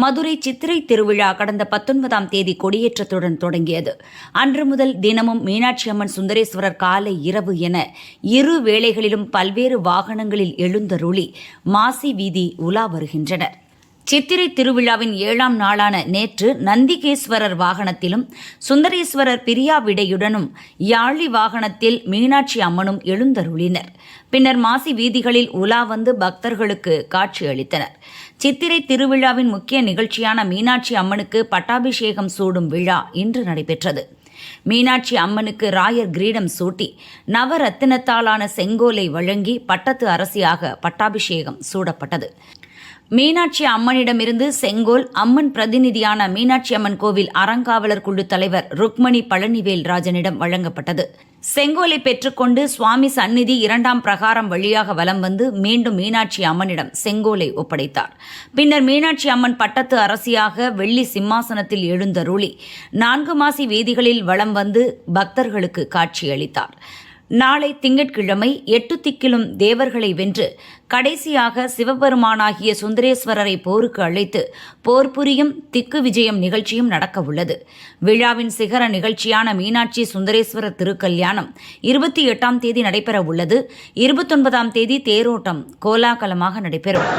மதுரை சித்திரை திருவிழா கடந்த 19ஆம் தேதி கொடியேற்றத்துடன் தொடங்கியது. அன்று முதல் தினமும் மீனாட்சி அம்மன் சுந்தரேஸ்வரர் காலை இரவு என இரு வேளைகளிலும் பல்வேறு வாகனங்களில் எழுந்தருளி மாசி வீதி உலா வருகின்றனர். சித்திரை திருவிழாவின் 7ஆம் நாளான நேற்று நந்திகேஸ்வரர் வாகனத்திலும் சுந்தரேஸ்வரர் பிரியாவிடையுடனும் யாழி வாகனத்தில் மீனாட்சி அம்மனும் எழுந்தருளினர். பின்னர் மாசி வீதிகளில் உலா வந்து பக்தர்களுக்கு காட்சியளித்தனர். சித்திரை திருவிழாவின் முக்கிய நிகழ்ச்சியான மீனாட்சி அம்மனுக்கு பட்டாபிஷேகம் சூடும் விழா இன்று நடைபெற்றது. மீனாட்சி அம்மனுக்கு ராயர் கிரீடம் சூட்டி நவரத்தினத்தாலான செங்கோலை வழங்கி பட்டத்து அரசியாக பட்டாபிஷேகம் சூடப்பட்டது. மீனாட்சி அம்மனிடமிருந்து செங்கோல் அம்மன் பிரதிநிதியான மீனாட்சி அம்மன் கோவில் அறங்காவலர் குழு தலைவர் ருக்மணி பழனிவேல் ராஜனிடம் வழங்கப்பட்டது. செங்கோலை பெற்றுக்கொண்டு சுவாமி சந்நிதி 2ஆம் பிரகாரம் வழியாக வலம் வந்து மீண்டும் மீனாட்சி அம்மனிடம் செங்கோலை ஒப்படைத்தார். பின்னர் மீனாட்சி அம்மன் பட்டத்து அரசியாக வெள்ளி சிம்மாசனத்தில் எழுந்தருளி 4 மாசி வீதிகளில் வலம் வந்து பக்தர்களுக்கு காட்சியளித்தார். நாளை திங்கட்கிழமை 8 திக்கிலும் தேவர்களை வென்று கடைசியாக சிவபெருமானாகிய சுந்தரேஸ்வரரை போருக்கு அழைத்து போர் புரியும் திக்கு விஜயம் நிகழ்ச்சியும் நடக்கவுள்ளது. விழாவின் சிகர நிகழ்ச்சியான மீனாட்சி சுந்தரேஸ்வரர் திருக்கல்யாணம் 28ஆம் தேதி நடைபெற உள்ளது. 29ஆம் தேதி தேரோட்டம் கோலாகலமாக நடைபெறும்.